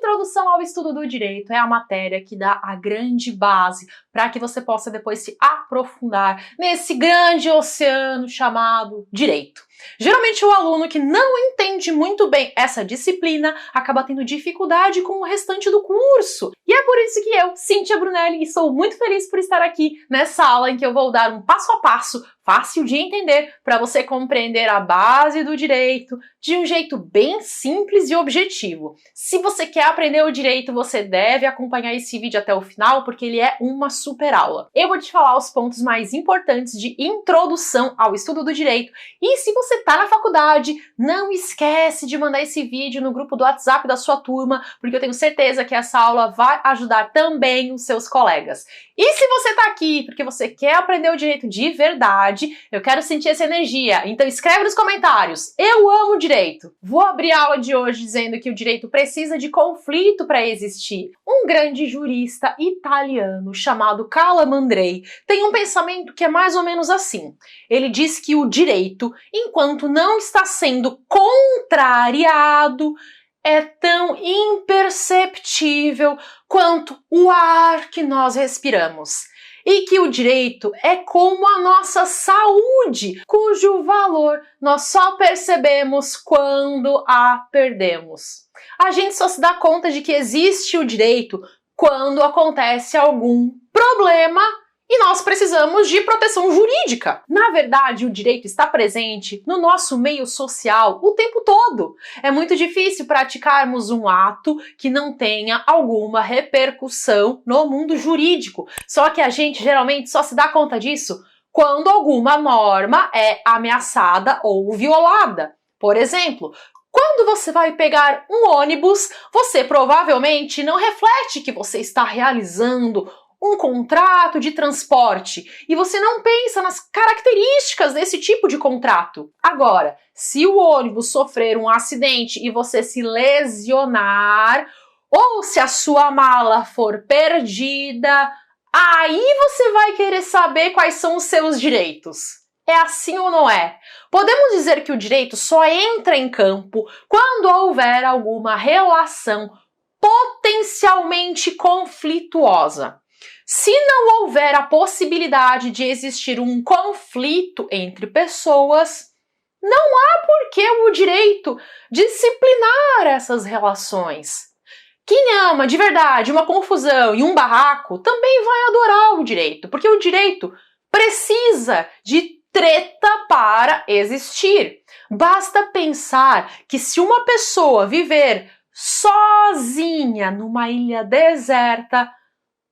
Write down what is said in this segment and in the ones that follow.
Introdução ao Estudo do Direito é a matéria que dá a grande base para que você possa depois se aprofundar nesse grande oceano chamado direito. Geralmente o aluno que não entende muito bem essa disciplina acaba tendo dificuldade com o restante do curso. E é por isso que eu, Cíntia Brunelli, estou muito feliz por estar aqui nessa aula em que eu vou dar um passo a passo fácil de entender para você compreender a base do direito de um jeito bem simples e objetivo. Se você quer aprender o direito, você deve acompanhar esse vídeo até o final porque ele é uma super aula. Eu vou te falar os pontos mais importantes de introdução ao estudo do direito e se você está na faculdade, não esquece de mandar esse vídeo no grupo do WhatsApp da sua turma, porque eu tenho certeza que essa aula vai ajudar também os seus colegas. E se você está aqui porque você quer aprender o direito de verdade, eu quero sentir essa energia, então escreve nos comentários, eu amo direito. Vou abrir a aula de hoje dizendo que o direito precisa de conflito para existir. Um grande jurista italiano chamado Calamandrei tem um pensamento que é mais ou menos assim. Ele diz que o direito, enquanto não está sendo contrariado, é tão imperceptível quanto o ar que nós respiramos. E que o direito é como a nossa saúde, cujo valor nós só percebemos quando a perdemos. A gente só se dá conta de que existe o direito quando acontece algum problema e nós precisamos de proteção jurídica. Na verdade, o direito está presente no nosso meio social o tempo todo. É muito difícil praticarmos um ato que não tenha alguma repercussão no mundo jurídico. Só que a gente geralmente só se dá conta disso quando alguma norma é ameaçada ou violada. Por exemplo, quando você vai pegar um ônibus, você provavelmente não reflete que você está realizando um contrato de transporte e você não pensa nas características desse tipo de contrato. Agora, se o ônibus sofrer um acidente e você se lesionar, ou se a sua mala for perdida, aí você vai querer saber quais são os seus direitos. É assim ou não é? Podemos dizer que o direito só entra em campo quando houver alguma relação potencialmente conflituosa. Se não houver a possibilidade de existir um conflito entre pessoas, não há por que o direito disciplinar essas relações. Quem ama de verdade uma confusão e um barraco também vai adorar o direito, porque o direito precisa de treta para existir. Basta pensar que se uma pessoa viver sozinha numa ilha deserta,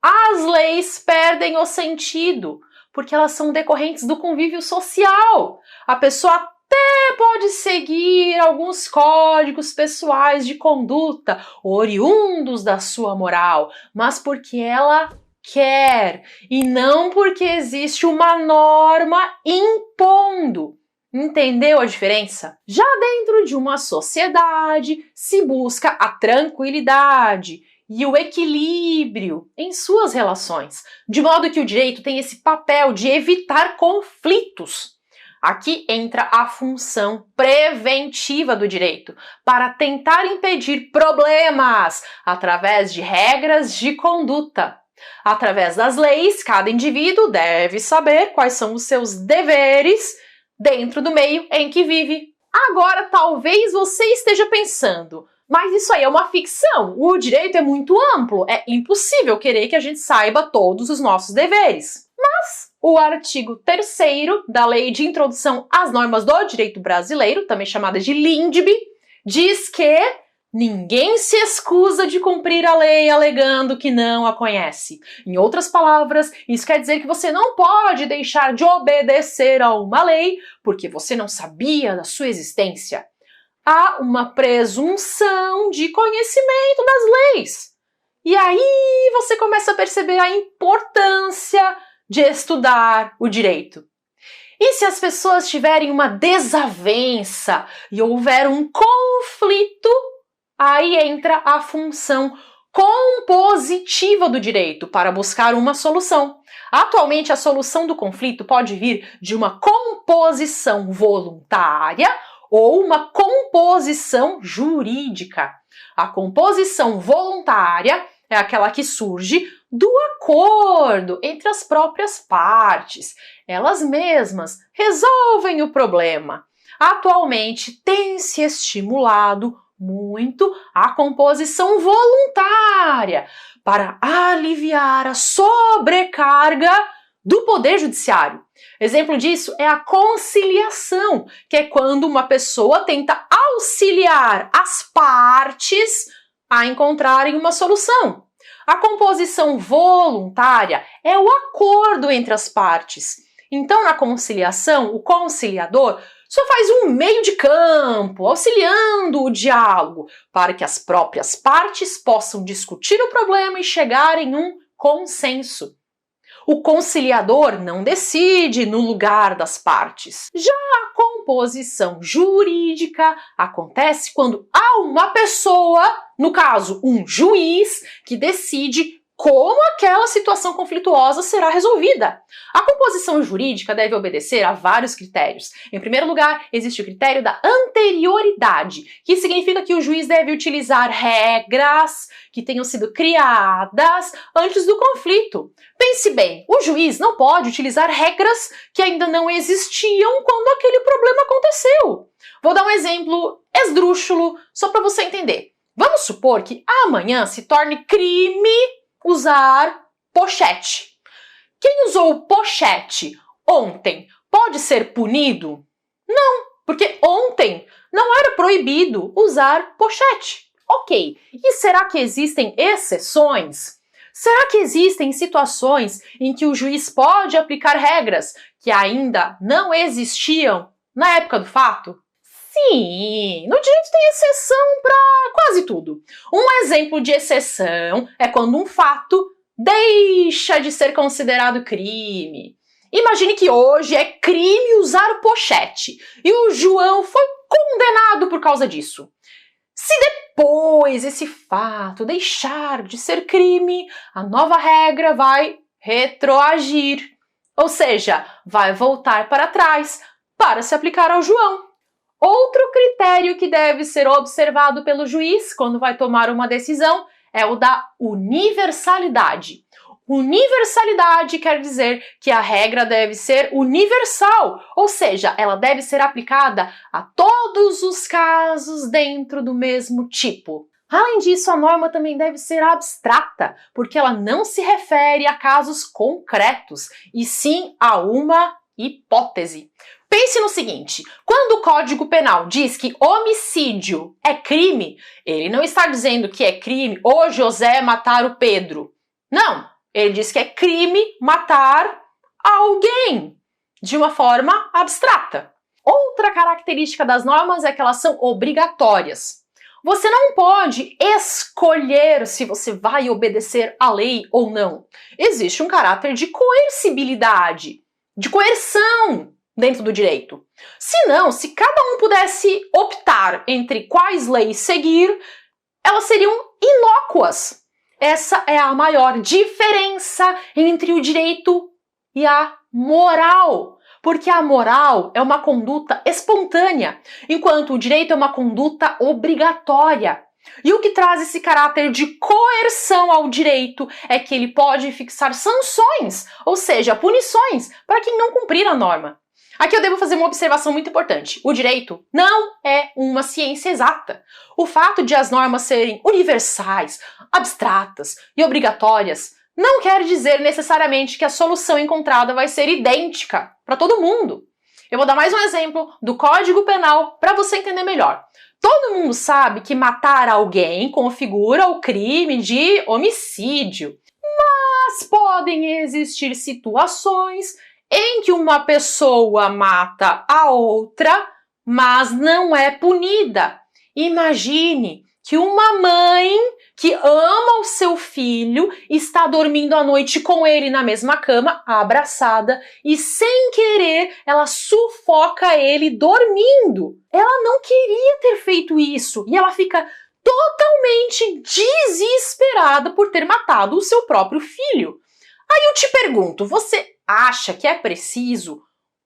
as leis perdem o sentido, porque elas são decorrentes do convívio social. A pessoa até pode seguir alguns códigos pessoais de conduta, oriundos da sua moral, mas porque ela quer, e não porque existe uma norma impondo. Entendeu a diferença? Já dentro de uma sociedade, se busca a tranquilidade e o equilíbrio em suas relações, de modo que o direito tem esse papel de evitar conflitos. Aqui entra a função preventiva do direito, para tentar impedir problemas através de regras de conduta. Através das leis, cada indivíduo deve saber quais são os seus deveres dentro do meio em que vive. Agora, talvez você esteja pensando, mas isso aí é uma ficção, o direito é muito amplo, é impossível querer que a gente saiba todos os nossos deveres. Mas o artigo 3º da Lei de Introdução às Normas do Direito Brasileiro, também chamada de LINDB, diz que ninguém se excusa de cumprir a lei alegando que não a conhece. Em outras palavras, isso quer dizer que você não pode deixar de obedecer a uma lei porque você não sabia da sua existência. Há uma presunção de conhecimento das leis. E aí você começa a perceber a importância de estudar o direito. E se as pessoas tiverem uma desavença e houver um conflito, aí entra a função compositiva do direito para buscar uma solução. Atualmente, a solução do conflito pode vir de uma composição voluntária ou uma composição jurídica. A composição voluntária é aquela que surge do acordo entre as próprias partes. Elas mesmas resolvem o problema. Atualmente tem se estimulado muito a composição voluntária para aliviar a sobrecarga do Poder Judiciário. Exemplo disso é a conciliação, que é quando uma pessoa tenta auxiliar as partes a encontrarem uma solução. A composição voluntária é o acordo entre as partes. Então, na conciliação, o conciliador só faz um meio de campo, auxiliando o diálogo, para que as próprias partes possam discutir o problema e chegar em um consenso. O conciliador não decide no lugar das partes. Já a composição jurídica acontece quando há uma pessoa, no caso um juiz, que decide como aquela situação conflituosa será resolvida. A composição jurídica deve obedecer a vários critérios. Em primeiro lugar, existe o critério da anterioridade, que significa que o juiz deve utilizar regras que tenham sido criadas antes do conflito. Pense bem, o juiz não pode utilizar regras que ainda não existiam quando aquele problema aconteceu. Vou dar um exemplo esdrúxulo só para você entender. Vamos supor que amanhã se torne crime usar pochete. Quem usou pochete ontem pode ser punido? Não, porque ontem não era proibido usar pochete. Ok, e será que existem exceções? Será que existem situações em que o juiz pode aplicar regras que ainda não existiam na época do fato? Sim, no direito tem exceção para quase tudo. Um exemplo de exceção é quando um fato deixa de ser considerado crime. Imagine que hoje é crime usar pochete e o João foi condenado por causa disso. Se depois esse fato deixar de ser crime, a nova regra vai retroagir, ou seja, vai voltar para trás para se aplicar ao João. Outro critério que deve ser observado pelo juiz quando vai tomar uma decisão é o da universalidade. Universalidade quer dizer que a regra deve ser universal, ou seja, ela deve ser aplicada a todos os casos dentro do mesmo tipo. Além disso, a norma também deve ser abstrata, porque ela não se refere a casos concretos, e sim a uma hipótese. Pense no seguinte, quando o Código Penal diz que homicídio é crime, ele não está dizendo que é crime o José matar o Pedro. Não, ele diz que é crime matar alguém de uma forma abstrata. Outra característica das normas é que elas são obrigatórias. Você não pode escolher se você vai obedecer à lei ou não. Existe um caráter de coercibilidade, de coerção dentro do direito. Se não, se cada um pudesse optar entre quais leis seguir, elas seriam inócuas. Essa é a maior diferença entre o direito e a moral. Porque a moral é uma conduta espontânea, enquanto o direito é uma conduta obrigatória. E o que traz esse caráter de coerção ao direito é que ele pode fixar sanções, ou seja, punições, para quem não cumprir a norma. Aqui eu devo fazer uma observação muito importante. O direito não é uma ciência exata. O fato de as normas serem universais, abstratas e obrigatórias não quer dizer necessariamente que a solução encontrada vai ser idêntica para todo mundo. Eu vou dar mais um exemplo do Código Penal para você entender melhor. Todo mundo sabe que matar alguém configura o crime de homicídio, mas podem existir situações em que uma pessoa mata a outra, mas não é punida. Imagine que uma mãe que ama o seu filho está dormindo à noite com ele na mesma cama, abraçada, e sem querer ela sufoca ele dormindo. Ela não queria ter feito isso e ela fica totalmente desesperada por ter matado o seu próprio filho. Aí eu te pergunto, você acha que é preciso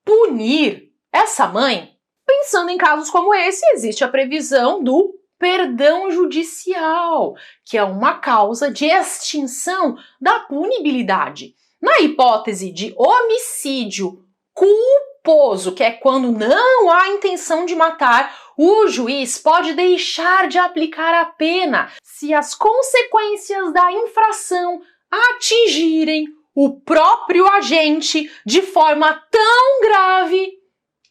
punir essa mãe? Pensando em casos como esse, existe a previsão do perdão judicial, que é uma causa de extinção da punibilidade. Na hipótese de homicídio culposo, que é quando não há intenção de matar, o juiz pode deixar de aplicar a pena se as consequências da infração atingirem o próprio agente de forma tão grave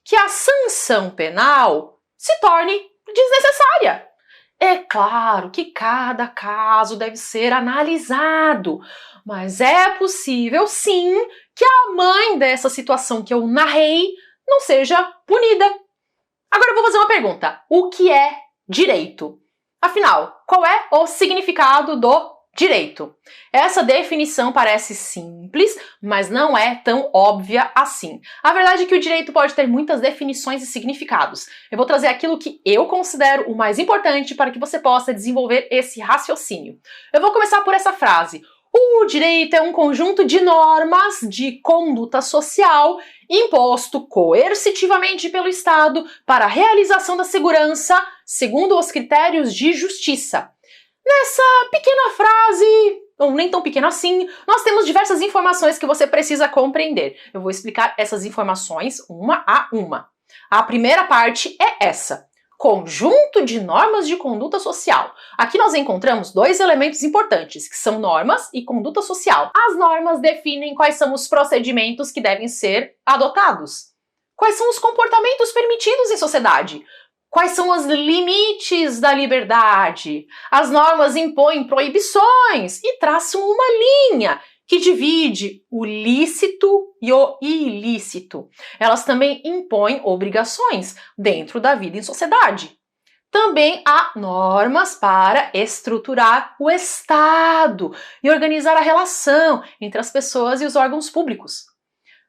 que a sanção penal se torne desnecessária. É claro que cada caso deve ser analisado, mas é possível sim que a mãe dessa situação que eu narrei não seja punida. Agora eu vou fazer uma pergunta. O que é direito? Afinal, qual é o significado do direito? Essa definição parece simples, mas não é tão óbvia assim. A verdade é que o direito pode ter muitas definições e significados. Eu vou trazer aquilo que eu considero o mais importante para que você possa desenvolver esse raciocínio. Eu vou começar por essa frase. O direito é um conjunto de normas de conduta social imposto coercitivamente pelo Estado para a realização da segurança segundo os critérios de justiça. Nessa pequena frase, ou nem tão pequena assim, nós temos diversas informações que você precisa compreender. Eu vou explicar essas informações uma a uma. A primeira parte é essa. Conjunto de normas de conduta social. Aqui nós encontramos dois elementos importantes, que são normas e conduta social. As normas definem quais são os procedimentos que devem ser adotados. Quais são os comportamentos permitidos em sociedade? Quais são os limites da liberdade? As normas impõem proibições e traçam uma linha que divide o lícito e o ilícito. Elas também impõem obrigações dentro da vida em sociedade. Também há normas para estruturar o Estado e organizar a relação entre as pessoas e os órgãos públicos.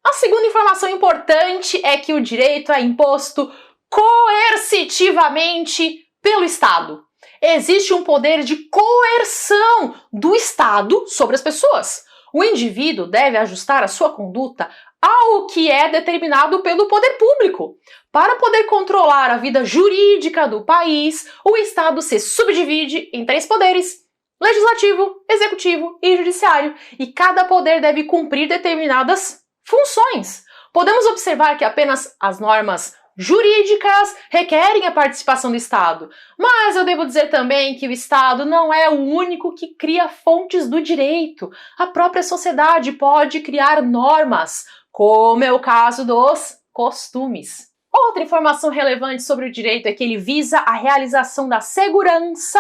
A segunda informação importante é que o direito é imposto coercitivamente pelo Estado. Existe um poder de coerção do Estado sobre as pessoas. O indivíduo deve ajustar a sua conduta ao que é determinado pelo poder público. Para poder controlar a vida jurídica do país, o Estado se subdivide em 3 poderes: legislativo, executivo e judiciário, e cada poder deve cumprir determinadas funções. Podemos observar que apenas as normas jurídicas requerem a participação do Estado, mas eu devo dizer também que o Estado não é o único que cria fontes do direito. A própria sociedade pode criar normas, como é o caso dos costumes. Outra informação relevante sobre o direito é que ele visa a realização da segurança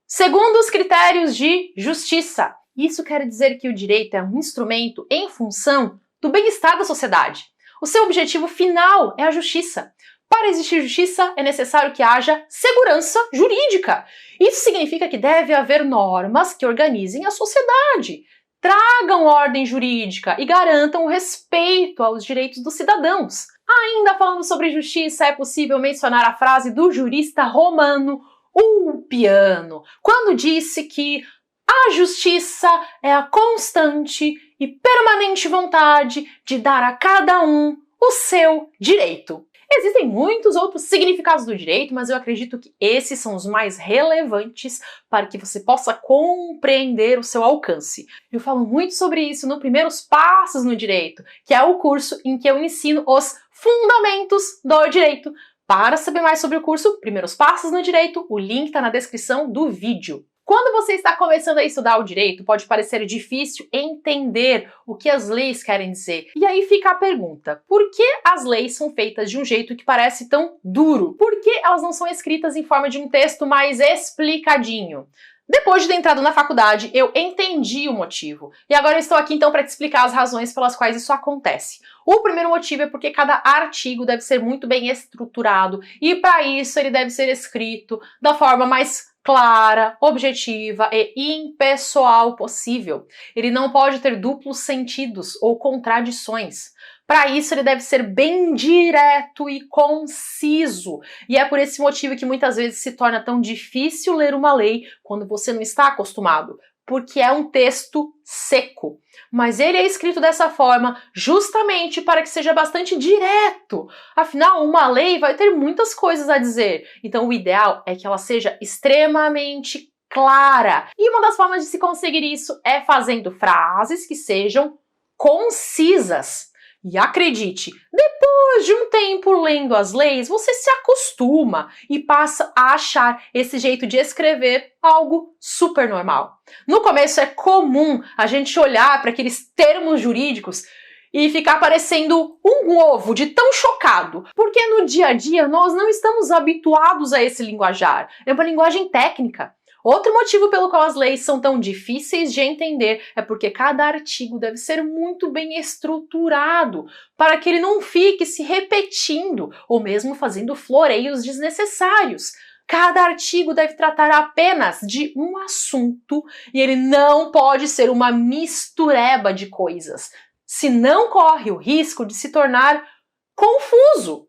segundo os critérios de justiça. Isso quer dizer que o direito é um instrumento em função do bem-estar da sociedade. O seu objetivo final é a justiça. Para existir justiça, é necessário que haja segurança jurídica. Isso significa que deve haver normas que organizem a sociedade, tragam ordem jurídica e garantam o respeito aos direitos dos cidadãos. Ainda falando sobre justiça, é possível mencionar a frase do jurista romano Ulpiano, quando disse que a justiça é a constante e permanente vontade de dar a cada um o seu direito. Existem muitos outros significados do direito, mas eu acredito que esses são os mais relevantes para que você possa compreender o seu alcance. Eu falo muito sobre isso no Primeiros Passos no Direito, que é o curso em que eu ensino os fundamentos do direito. Para saber mais sobre o curso Primeiros Passos no Direito, o link está na descrição do vídeo. Quando você está começando a estudar o direito, pode parecer difícil entender o que as leis querem dizer. E aí fica a pergunta: por que as leis são feitas de um jeito que parece tão duro? Por que elas não são escritas em forma de um texto mais explicadinho? Depois de ter entrado na faculdade, eu entendi o motivo. E agora eu estou aqui então para te explicar as razões pelas quais isso acontece. O primeiro motivo é porque cada artigo deve ser muito bem estruturado e para isso ele deve ser escrito da forma mais clara, objetiva e impessoal possível. Ele não pode ter duplos sentidos ou contradições. Para isso, ele deve ser bem direto e conciso. E é por esse motivo que muitas vezes se torna tão difícil ler uma lei quando você não está acostumado, porque é um texto seco. Mas ele é escrito dessa forma justamente para que seja bastante direto. Afinal, uma lei vai ter muitas coisas a dizer. Então, o ideal é que ela seja extremamente clara. E uma das formas de se conseguir isso é fazendo frases que sejam concisas. E acredite, depois de um tempo lendo as leis, você se acostuma e passa a achar esse jeito de escrever algo super normal. No começo é comum a gente olhar para aqueles termos jurídicos e ficar parecendo um ovo de tão chocado, porque no dia a dia nós não estamos habituados a esse linguajar. É uma linguagem técnica. Outro motivo pelo qual as leis são tão difíceis de entender é porque cada artigo deve ser muito bem estruturado para que ele não fique se repetindo ou mesmo fazendo floreios desnecessários. Cada artigo deve tratar apenas de um assunto e ele não pode ser uma mistureba de coisas, senão corre o risco de se tornar confuso.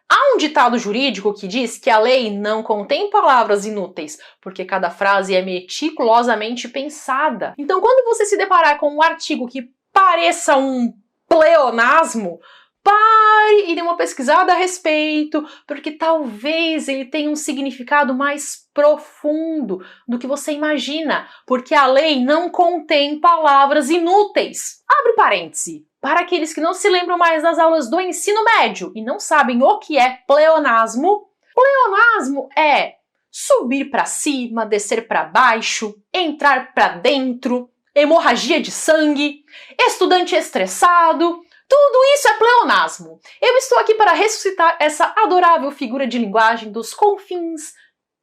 Há um ditado jurídico que diz que a lei não contém palavras inúteis, porque cada frase é meticulosamente pensada. Então, quando você se deparar com um artigo que pareça um pleonasmo, pare e dê uma pesquisada a respeito, porque talvez ele tenha um significado mais profundo do que você imagina, porque a lei não contém palavras inúteis. Abre parêntese. Para aqueles que não se lembram mais das aulas do ensino médio e não sabem o que é pleonasmo, pleonasmo é subir para cima, descer para baixo, entrar para dentro, hemorragia de sangue, estudante estressado. Tudo isso é pleonasmo. Eu estou aqui para ressuscitar essa adorável figura de linguagem dos confins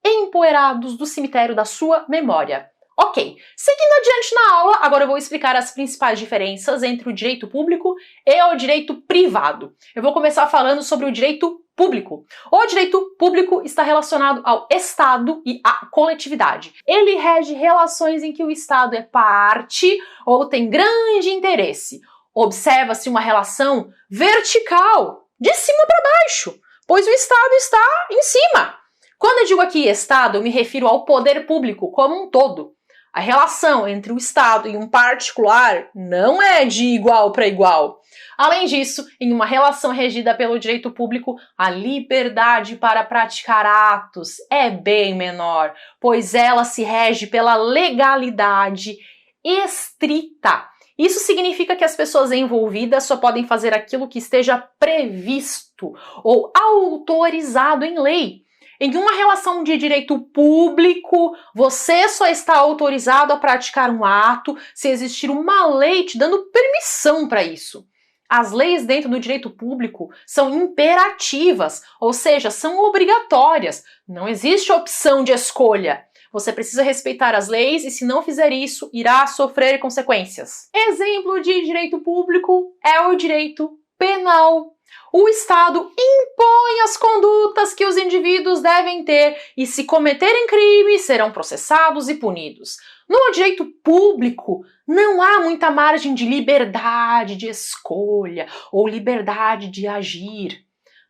empoeirados do cemitério da sua memória. Ok, seguindo adiante na aula, agora eu vou explicar as principais diferenças entre o direito público e o direito privado. Eu vou começar falando sobre o direito público. O direito público está relacionado ao Estado e à coletividade. Ele rege relações em que o Estado é parte ou tem grande interesse. Observa-se uma relação vertical, de cima para baixo, pois o Estado está em cima. Quando eu digo aqui Estado, eu me refiro ao poder público como um todo. A relação entre o Estado e um particular não é de igual para igual. Além disso, em uma relação regida pelo direito público, a liberdade para praticar atos é bem menor, pois ela se rege pela legalidade estrita. Isso significa que as pessoas envolvidas só podem fazer aquilo que esteja previsto ou autorizado em lei. Em uma relação de direito público, você só está autorizado a praticar um ato se existir uma lei te dando permissão para isso. As leis dentro do direito público são imperativas, ou seja, são obrigatórias. Não existe opção de escolha. Você precisa respeitar as leis e, se não fizer isso, irá sofrer consequências. Exemplo de direito público é o direito penal. O Estado impõe as condutas que os indivíduos devem ter e, se cometerem crime, serão processados e punidos. No direito público, não há muita margem de liberdade de escolha ou liberdade de agir.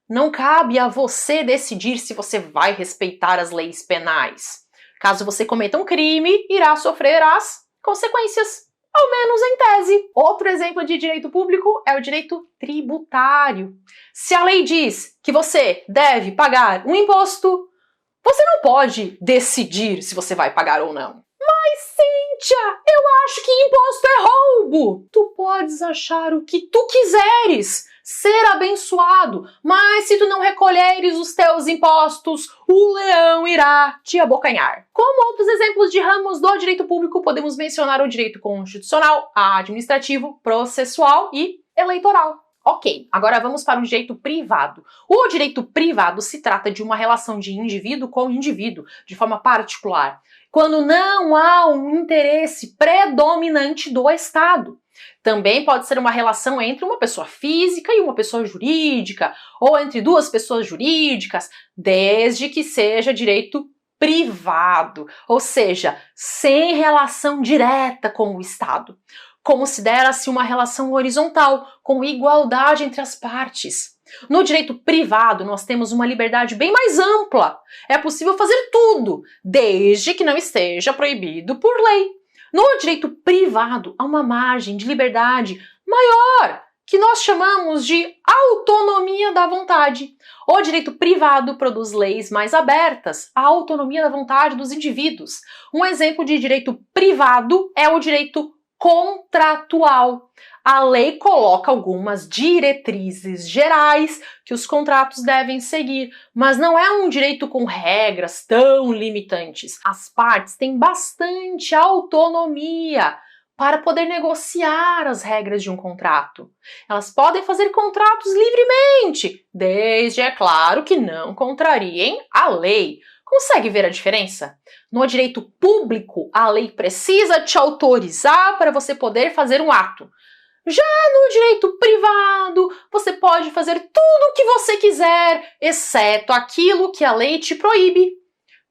Não cabe a você decidir se você vai respeitar as leis penais. Caso você cometa um crime, irá sofrer as consequências. Ao menos em tese. Outro exemplo de direito público é o direito tributário. Se a lei diz que você deve pagar um imposto, você não pode decidir se você vai pagar ou não. Mas, Cíntia, eu acho que imposto é roubo. Tu podes achar o que tu quiseres, ser abençoado, mas se tu não recolheres os teus impostos, o leão irá te abocanhar. Como outros exemplos de ramos do direito público, podemos mencionar o direito constitucional, administrativo, processual e eleitoral. Ok, agora vamos para o direito privado. O direito privado se trata de uma relação de indivíduo com indivíduo, de forma particular, quando não há um interesse predominante do Estado. Também pode ser uma relação entre uma pessoa física e uma pessoa jurídica, ou entre duas pessoas jurídicas, desde que seja direito privado, ou seja, sem relação direta com o Estado. Considera-se uma relação horizontal, com igualdade entre as partes. No direito privado, nós temos uma liberdade bem mais ampla. É possível fazer tudo, desde que não esteja proibido por lei. No direito privado, há uma margem de liberdade maior, que nós chamamos de autonomia da vontade. O direito privado produz leis mais abertas à autonomia da vontade dos indivíduos. Um exemplo de direito privado é o direito contratual. A lei coloca algumas diretrizes gerais que os contratos devem seguir, mas não é um direito com regras tão limitantes. As partes têm bastante autonomia para poder negociar as regras de um contrato. Elas podem fazer contratos livremente, desde, é claro, que não contrariem a lei. Consegue ver a diferença? No direito público, a lei precisa te autorizar para você poder fazer um ato. Já no direito privado, você pode fazer tudo o que você quiser, exceto aquilo que a lei te proíbe.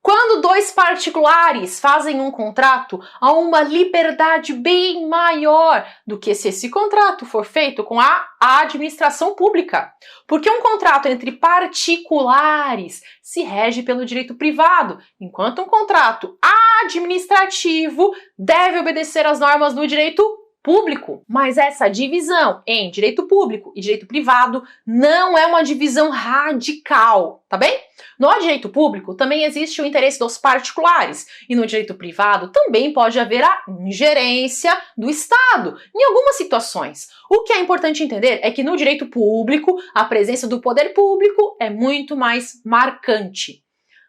Quando dois particulares fazem um contrato, há uma liberdade bem maior do que se esse contrato for feito com a administração pública. Porque um contrato entre particulares se rege pelo direito privado, enquanto um contrato administrativo deve obedecer às normas do direito público. Mas essa divisão em direito público e direito privado não é uma divisão radical, tá bem? No direito público também existe o interesse dos particulares e no direito privado também pode haver a ingerência do Estado em algumas situações. O que é importante entender é que no direito público a presença do poder público é muito mais marcante.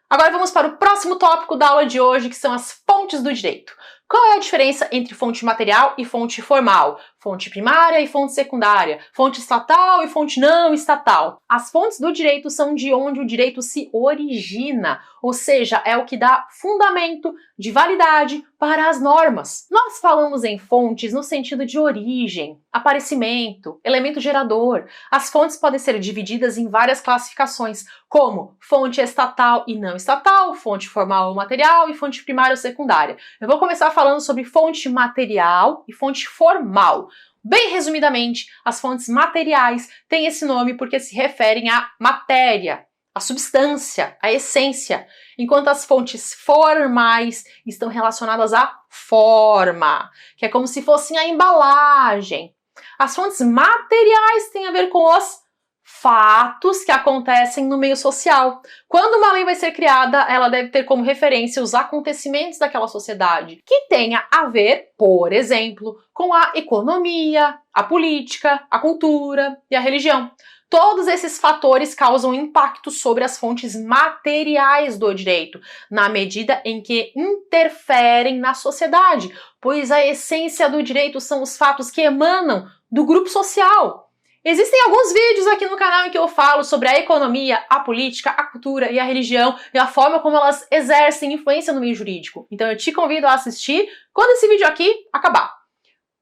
Agora vamos para o próximo tópico da aula de hoje, que são as fontes do direito. Qual é a diferença entre fonte material e fonte formal? Fonte primária e fonte secundária? Fonte estatal e fonte não estatal? As fontes do direito são de onde o direito se origina, ou seja, é o que dá fundamento de validade para as normas. Nós falamos em fontes no sentido de origem, aparecimento, elemento gerador. As fontes podem ser divididas em várias classificações, como fonte estatal e não estatal, fonte formal ou material e fonte primária ou secundária. Eu vou começar falando sobre fonte material e fonte formal. Bem resumidamente, as fontes materiais têm esse nome porque se referem à matéria, à substância, à essência, enquanto as fontes formais estão relacionadas à forma, que é como se fossem a embalagem. As fontes materiais têm a ver com os fatos que acontecem no meio social. Quando uma lei vai ser criada, ela deve ter como referência os acontecimentos daquela sociedade, que tenha a ver, por exemplo, com a economia, a política, a cultura e a religião. Todos esses fatores causam impacto sobre as fontes materiais do direito, na medida em que interferem na sociedade, pois a essência do direito são os fatos que emanam do grupo social. Existem alguns vídeos aqui no canal em que eu falo sobre a economia, a política, a cultura e a religião e a forma como elas exercem influência no meio jurídico. Então eu te convido a assistir quando esse vídeo aqui acabar.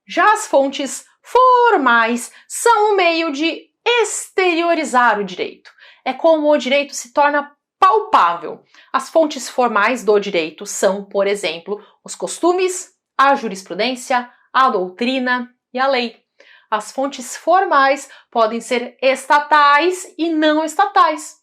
Já as fontes formais são um meio de exteriorizar o direito. É como o direito se torna palpável. As fontes formais do direito são, por exemplo, os costumes, a jurisprudência, a doutrina e a lei. As fontes formais podem ser estatais e não estatais.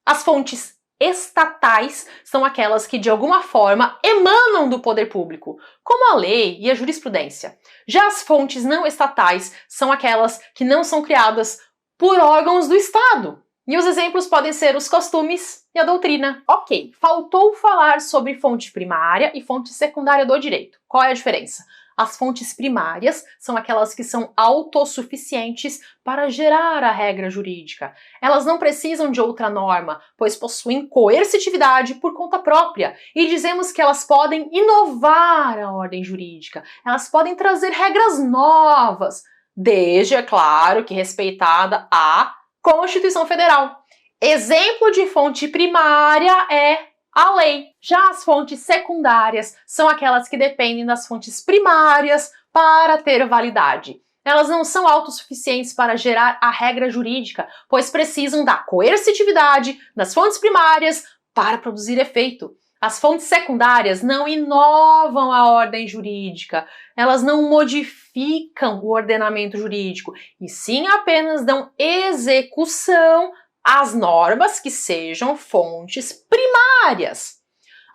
As fontes estatais são aquelas que, de alguma forma, emanam do poder público, como a lei e a jurisprudência. Já as fontes não estatais são aquelas que não são criadas por órgãos do Estado. E os exemplos podem ser os costumes e a doutrina. Ok, faltou falar sobre fonte primária e fonte secundária do direito. Qual é a diferença? As fontes primárias são aquelas que são autossuficientes para gerar a regra jurídica. Elas não precisam de outra norma, pois possuem coercitividade por conta própria. E dizemos que elas podem inovar a ordem jurídica. Elas podem trazer regras novas, desde, é claro, que respeitada a Constituição Federal. Exemplo de fonte primária é a lei. Já as fontes secundárias são aquelas que dependem das fontes primárias para ter validade. Elas não são autossuficientes para gerar a regra jurídica, pois precisam da coercitividade das fontes primárias para produzir efeito. As fontes secundárias não inovam a ordem jurídica, elas não modificam o ordenamento jurídico, e sim apenas dão execução às normas que sejam fontes primárias.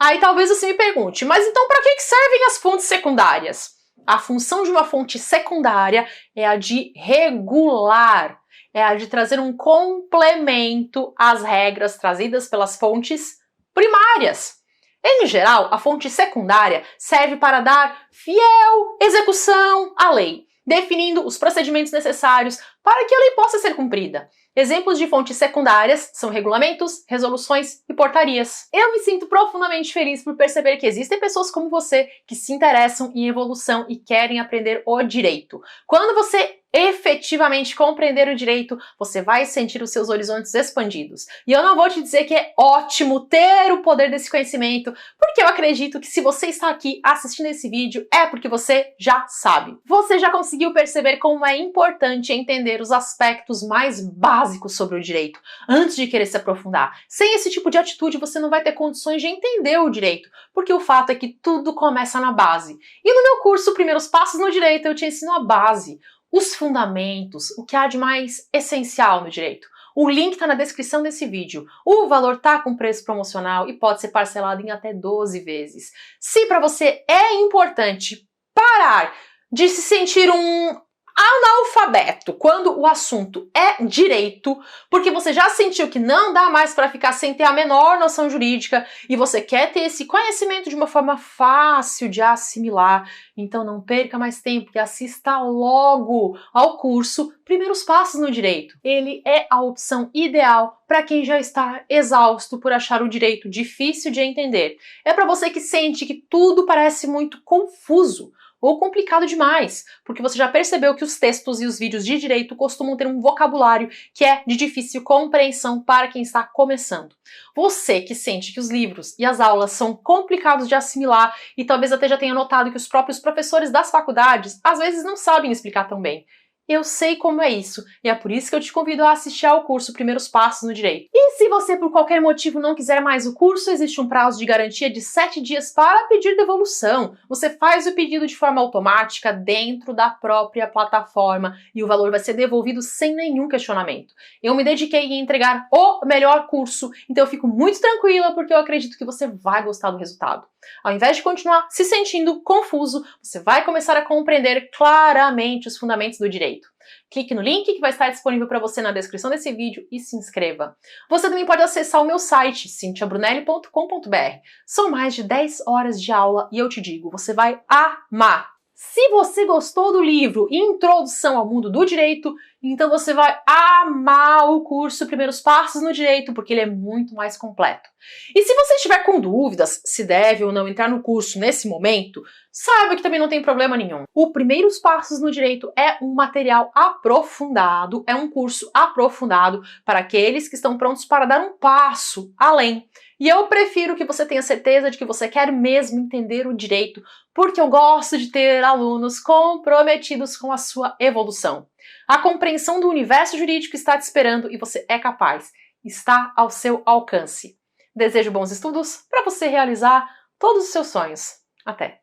Aí talvez você me pergunte, mas então para que servem as fontes secundárias? A função de uma fonte secundária é a de regular, é a de trazer um complemento às regras trazidas pelas fontes primárias. Em geral, a fonte secundária serve para dar fiel execução à lei, definindo os procedimentos necessários para que a lei possa ser cumprida. Exemplos de fontes secundárias são regulamentos, resoluções e portarias. Eu me sinto profundamente feliz por perceber que existem pessoas como você que se interessam em evolução e querem aprender o direito. Quando você efetivamente compreender o direito, você vai sentir os seus horizontes expandidos. E eu não vou te dizer que é ótimo ter o poder desse conhecimento, porque eu acredito que se você está aqui assistindo esse vídeo é porque você já sabe. Você já conseguiu perceber como é importante entender os aspectos mais básicos sobre o direito, antes de querer se aprofundar. Sem esse tipo de atitude, você não vai ter condições de entender o direito, porque o fato é que tudo começa na base. E no meu curso Primeiros Passos no Direito, eu te ensino a base, os fundamentos, o que há de mais essencial no direito. O link está na descrição desse vídeo. O valor está com preço promocional e pode ser parcelado em até 12 vezes. Se para você é importante parar de se sentir um analfabeto quando o assunto é direito, porque você já sentiu que não dá mais para ficar sem ter a menor noção jurídica e você quer ter esse conhecimento de uma forma fácil de assimilar, então não perca mais tempo e assista logo ao curso Primeiros Passos no Direito. Ele é a opção ideal para quem já está exausto por achar o direito difícil de entender. É para você que sente que tudo parece muito confuso ou complicado demais, porque você já percebeu que os textos e os vídeos de direito costumam ter um vocabulário que é de difícil compreensão para quem está começando. Você que sente que os livros e as aulas são complicados de assimilar e talvez até já tenha notado que os próprios professores das faculdades às vezes não sabem explicar tão bem. Eu sei como é isso, e é por isso que eu te convido a assistir ao curso Primeiros Passos no Direito. E se você por qualquer motivo não quiser mais o curso, existe um prazo de garantia de 7 dias para pedir devolução. Você faz o pedido de forma automática dentro da própria plataforma e o valor vai ser devolvido sem nenhum questionamento. Eu me dediquei em entregar o melhor curso, então eu fico muito tranquila porque eu acredito que você vai gostar do resultado. Ao invés de continuar se sentindo confuso, você vai começar a compreender claramente os fundamentos do direito. Clique no link que vai estar disponível para você na descrição desse vídeo e se inscreva. Você também pode acessar o meu site, cintiabrunelli.com.br. São mais de 10 horas de aula e eu te digo, você vai amar! Se você gostou do livro Introdução ao Mundo do Direito, então você vai amar o curso Primeiros Passos no Direito, porque ele é muito mais completo. E se você estiver com dúvidas se deve ou não entrar no curso nesse momento, saiba que também não tem problema nenhum. O Primeiros Passos no Direito é um material aprofundado, é um curso aprofundado para aqueles que estão prontos para dar um passo além. E eu prefiro que você tenha certeza de que você quer mesmo entender o direito, porque eu gosto de ter alunos comprometidos com a sua evolução. A compreensão do universo jurídico está te esperando e você é capaz, está ao seu alcance. Desejo bons estudos para você realizar todos os seus sonhos. Até!